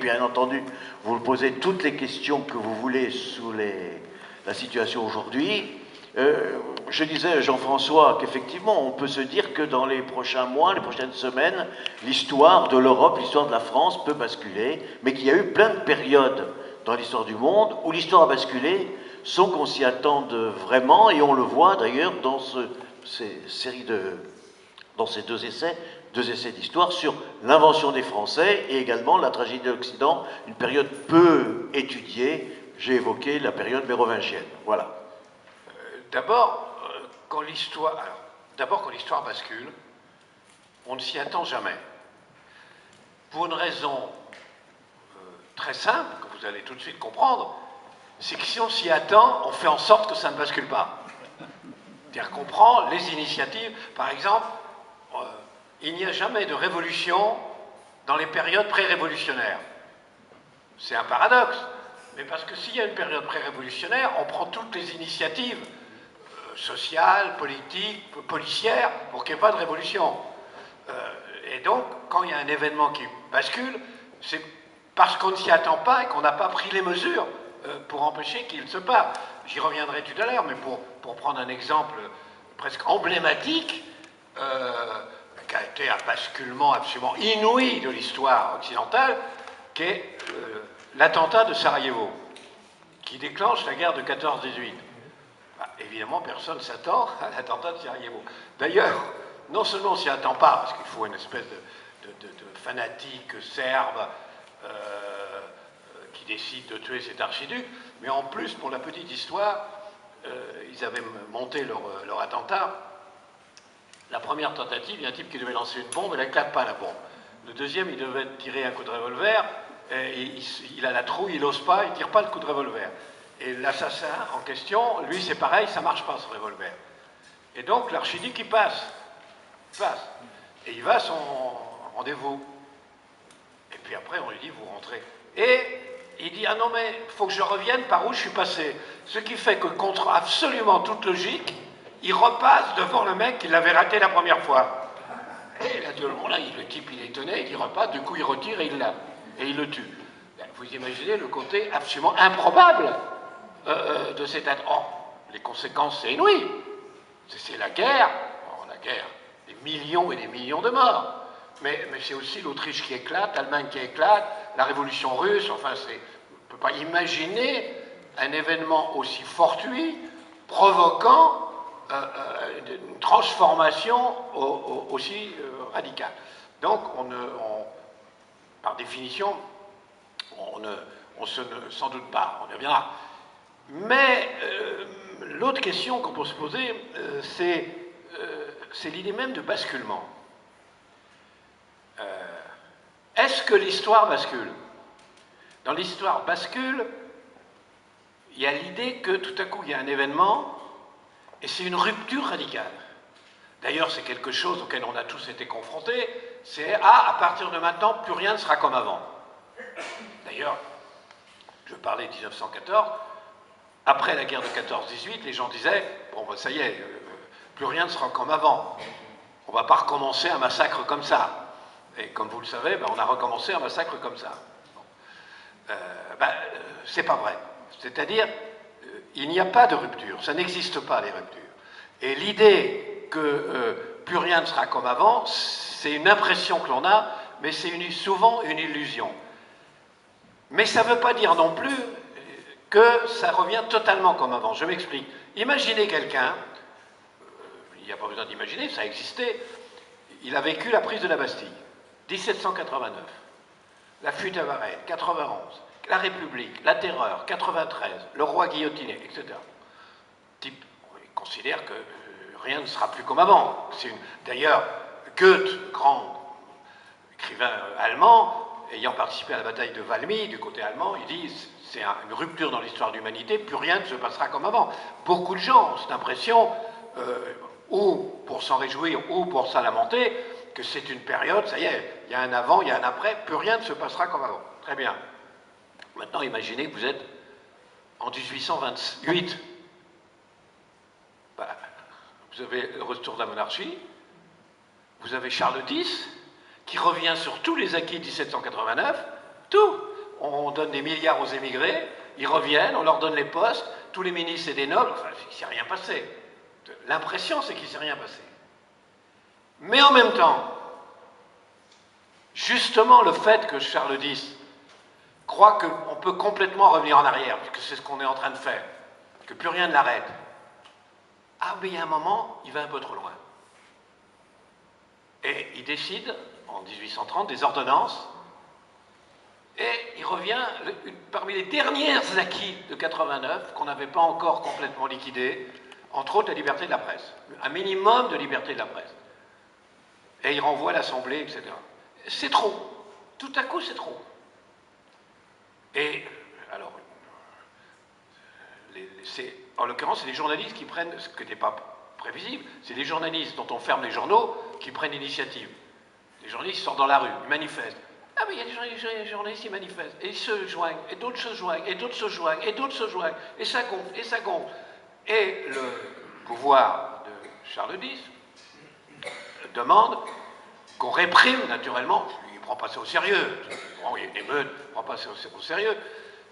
bien entendu, vous posez toutes les questions que vous voulez sous la situation aujourd'hui. Je disais à Jean-François qu'effectivement, on peut se dire que dans les prochains mois, les prochaines semaines, l'histoire de l'Europe, l'histoire de la France peut basculer, mais qu'il y a eu plein de périodes dans l'histoire du monde où l'histoire a basculé sans qu'on s'y attende vraiment, et on le voit d'ailleurs dans dans ces deux essais d'histoire sur l'invention des Français et également la tragédie de l'Occident, une période peu étudiée. J'ai évoqué la période mérovingienne. Voilà. D'abord, quand l'histoire bascule, on ne s'y attend jamais. Pour une raison très simple, que vous allez tout de suite comprendre, c'est que si on s'y attend, on fait en sorte que ça ne bascule pas. C'est-à-dire qu'on prend les initiatives. Par exemple, il n'y a jamais de révolution dans les périodes pré-révolutionnaires. C'est un paradoxe, mais parce que s'il y a une période pré-révolutionnaire, on prend toutes les initiatives sociales, politiques, policières, pour qu'il n'y ait pas de révolution. Et donc, quand il y a un événement qui bascule, c'est parce qu'on ne s'y attend pas et qu'on n'a pas pris les mesures pour empêcher qu'il se passe. J'y reviendrai tout à l'heure, mais pour prendre un exemple presque emblématique, qui a été un basculement absolument inouï de l'histoire occidentale, qui est l'attentat de Sarajevo, qui déclenche la guerre de 14-18. Bah, évidemment, personne ne s'attend à l'attentat de Sarajevo. D'ailleurs, non seulement on ne s'y attend pas, parce qu'il faut une espèce de fanatique serbe qui décide de tuer cet archiduc, mais en plus, pour la petite histoire, ils avaient monté leur attentat. La première tentative, il y a un type qui devait lancer une bombe, il n'éclate pas la bombe. Le deuxième, il devait tirer un coup de revolver, et il a la trouille, il n'ose pas, il ne tire pas le coup de revolver. Et l'assassin en question, lui, c'est pareil, ça ne marche pas, ce revolver. Et donc, l'archiduc, il passe. Et il va à son rendez-vous. Et puis après, on lui dit, vous rentrez. Et il dit, ah non, mais il faut que je revienne par où je suis passé. Ce qui fait que, contre absolument toute logique, il repasse devant le mec qui l'avait raté la première fois. Et naturellement, là, le type, il est étonné, il repasse, du coup, il retire et il le tue. Vous imaginez le côté absolument improbable de cet acte. Oh, les conséquences, c'est inouï. C'est la guerre. Oh, la guerre, des millions et des millions de morts. Mais c'est aussi l'Autriche qui éclate, l'Allemagne qui éclate, la révolution russe. Enfin, on ne peut pas imaginer un événement aussi fortuit, provoquant une transformation aussi radicale. Donc, par définition, on ne s'en doute pas, on y reviendra. Mais l'autre question qu'on peut se poser, c'est l'idée même de basculement. Est-ce que l'histoire bascule? Dans l'histoire bascule, il y a l'idée que tout à coup, il y a un événement, et c'est une rupture radicale. D'ailleurs, c'est quelque chose auquel on a tous été confrontés, c'est « Ah, à partir de maintenant, plus rien ne sera comme avant ». D'ailleurs, je parlais de 1914, après la guerre de 14-18, les gens disaient « Bon, ben, ça y est, plus rien ne sera comme avant. On ne va pas recommencer un massacre comme ça. » Et comme vous le savez, ben, on a recommencé un massacre comme ça. Bon. C'est pas vrai. C'est-à-dire, il n'y a pas de rupture, ça n'existe pas, les ruptures. Et l'idée que plus rien ne sera comme avant, c'est une impression que l'on a, mais c'est souvent une illusion. Mais ça ne veut pas dire non plus que ça revient totalement comme avant. Je m'explique. Imaginez quelqu'un, il n'y a pas besoin d'imaginer, ça a existé, il a vécu la prise de la Bastille, 1789, la fuite à Varennes, 91, la République, la Terreur, 93, le roi guillotiné, etc. Type, il considère que rien ne sera plus comme avant. D'ailleurs, Goethe, grand écrivain allemand, ayant participé à la bataille de Valmy, du côté allemand, il dit c'est une rupture dans l'histoire de l'humanité, plus rien ne se passera comme avant. Beaucoup de gens ont cette impression, ou pour s'en réjouir, ou pour s'en lamenter, que c'est une période, ça y est, il y a un avant, il y a un après, plus rien ne se passera comme avant. Très bien. Maintenant, imaginez que vous êtes en 1828. Ben, vous avez le retour de la monarchie, vous avez Charles X, qui revient sur tous les acquis de 1789, tout. on donne des milliards aux émigrés, ils reviennent, on leur donne les postes, tous les ministres c'est des nobles, enfin, il ne s'est rien passé. L'impression, c'est qu'il ne s'est rien passé. Mais en même temps, justement le fait que Charles X croit qu'on peut complètement revenir en arrière, puisque c'est ce qu'on est en train de faire, que plus rien ne l'arrête, ah mais il y a un moment, il va un peu trop loin. Et il décide, en 1830, des ordonnances, et il revient, parmi les derniers acquis de 89, qu'on n'avait pas encore complètement liquidés, entre autres la liberté de la presse, un minimum de liberté de la presse. Et il renvoie l'Assemblée, etc. C'est trop. Tout à coup, c'est trop. Et, alors, en l'occurrence, c'est les journalistes qui prennent, ce qui n'était pas prévisible, c'est les journalistes dont on ferme les journaux qui prennent l'initiative. Les journalistes sortent dans la rue, ils manifestent. Ah mais il y a des journalistes qui manifestent, et ils se joignent, et d'autres se joignent, et d'autres se joignent, et d'autres se joignent, et ça gonfle, et ça gonfle. Et le pouvoir de Charles X demande qu'on réprime naturellement, il ne prend pas ça au sérieux, bon, il y a une émeute, il ne prend pas ça au sérieux,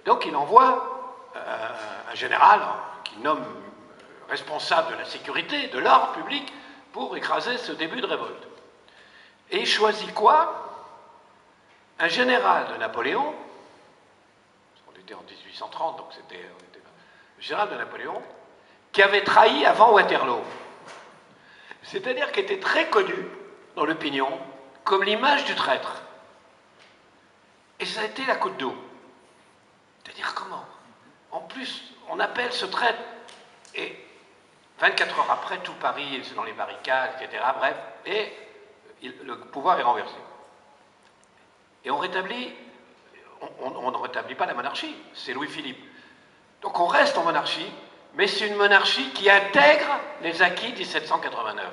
donc il envoie un général qu'il nomme responsable de la sécurité, de l'ordre public, pour écraser ce début de révolte. Et il choisit quoi? Un général de Napoléon, on était en 1830, donc c'était le général de Napoléon, qui avait trahi avant Waterloo. C'est-à-dire qu'il était très connu dans l'opinion comme l'image du traître. Et ça a été la goutte d'eau. C'est-à-dire comment? En plus, on appelle ce traître, et 24 heures après, tout Paris est dans les barricades, etc. Bref, et le pouvoir est renversé. Et on rétablit, on ne rétablit pas la monarchie, c'est Louis-Philippe. Donc on reste en monarchie, mais c'est une monarchie qui intègre les acquis de 1789.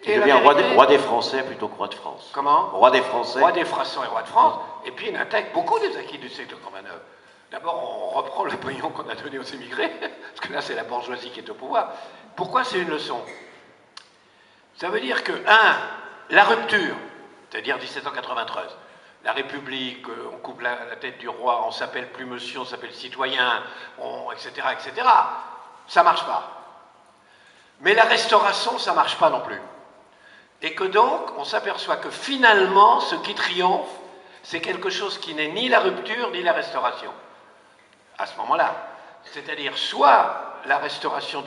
Il devient roi des Français plutôt que roi de France. Comment? Roi des Français. Roi des Français et roi de France, et puis il intègre beaucoup des acquis du 1789. D'abord, on reprend le pognon qu'on a donné aux émigrés, parce que là, c'est la bourgeoisie qui est au pouvoir. Pourquoi c'est une leçon? Ça veut dire que, la rupture, c'est-à-dire 1793, la République, on coupe la tête du roi, on s'appelle plus monsieur, on s'appelle citoyen, etc., etc., ça ne marche pas. Mais la restauration, ça ne marche pas non plus. Et que donc, on s'aperçoit que finalement, ce qui triomphe, c'est quelque chose qui n'est ni la rupture, ni la restauration. À ce moment-là. C'est-à-dire soit la restauration,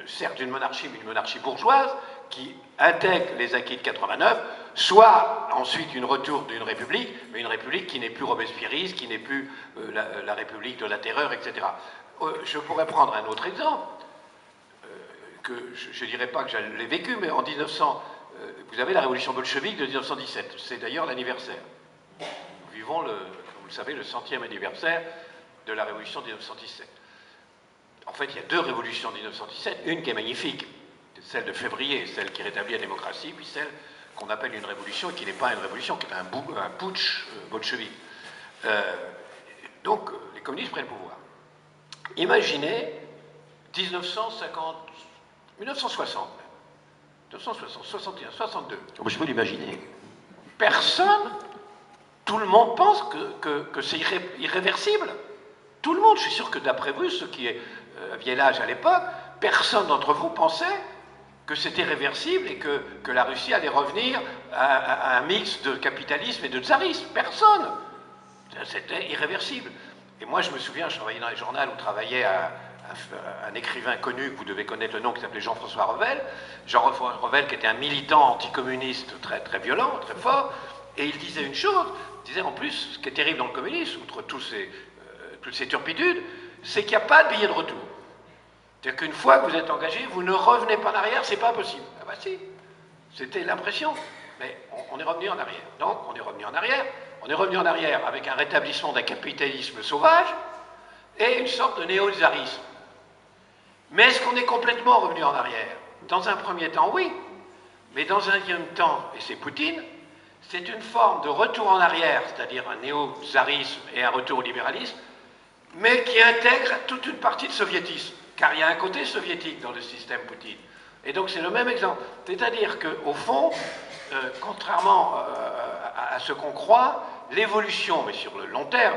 certes d'une monarchie, mais d'une monarchie bourgeoise, qui intègre les acquis de 89, soit ensuite une retour d'une république, mais une république qui n'est plus robespierriste, qui n'est plus la république de la terreur, etc. Je pourrais prendre un autre exemple, que je ne dirais pas que je l'ai vécu, mais en 1900, vous avez la révolution bolchevique de 1917, c'est d'ailleurs l'anniversaire. Nous vivons, comme vous le savez, le 100e anniversaire de la révolution de 1917. En fait, il y a deux révolutions de 1917, une qui est magnifique, celle de février, celle qui rétablit la démocratie, puis celle qu'on appelle une révolution et qui n'est pas une révolution, qui est un putsch bolchevique. Donc, les communistes prennent le pouvoir. Imaginez 1960, 1960, 61, 62. Je peux l'imaginer. Personne, tout le monde pense que c'est irréversible. Tout le monde, je suis sûr que d'après vous, ceux qui aviez l'âge à l'époque, personne d'entre vous pensait que c'était réversible et que la Russie allait revenir à un mix de capitalisme et de tsarisme. Personne. C'était irréversible. Et moi, je me souviens, je travaillais dans les journaux où travaillait un écrivain connu, que vous devez connaître le nom, qui s'appelait Jean-François Revel. Jean-François Revel, qui était un militant anticommuniste très, très violent, très fort, et il disait une chose, il disait en plus, ce qui est terrible dans le communisme, outre toutes ces turpitudes, c'est qu'il n'y a pas de billet de retour. C'est-à-dire qu'une fois que vous êtes engagé, vous ne revenez pas en arrière, c'est pas possible. Ah bah si, c'était l'impression, mais on est revenu en arrière. Donc on est revenu en arrière, avec un rétablissement d'un capitalisme sauvage et une sorte de néo-tsarisme. Mais est-ce qu'on est complètement revenu en arrière? Dans un premier temps, oui, mais dans un deuxième temps, et c'est Poutine, c'est une forme de retour en arrière, c'est-à-dire un néo-tsarisme et un retour au libéralisme, mais qui intègre toute une partie de soviétisme, car il y a un côté soviétique dans le système Poutine. Et donc c'est le même exemple. C'est-à-dire qu'au fond, contrairement à ce qu'on croit, l'évolution, mais sur le long terme,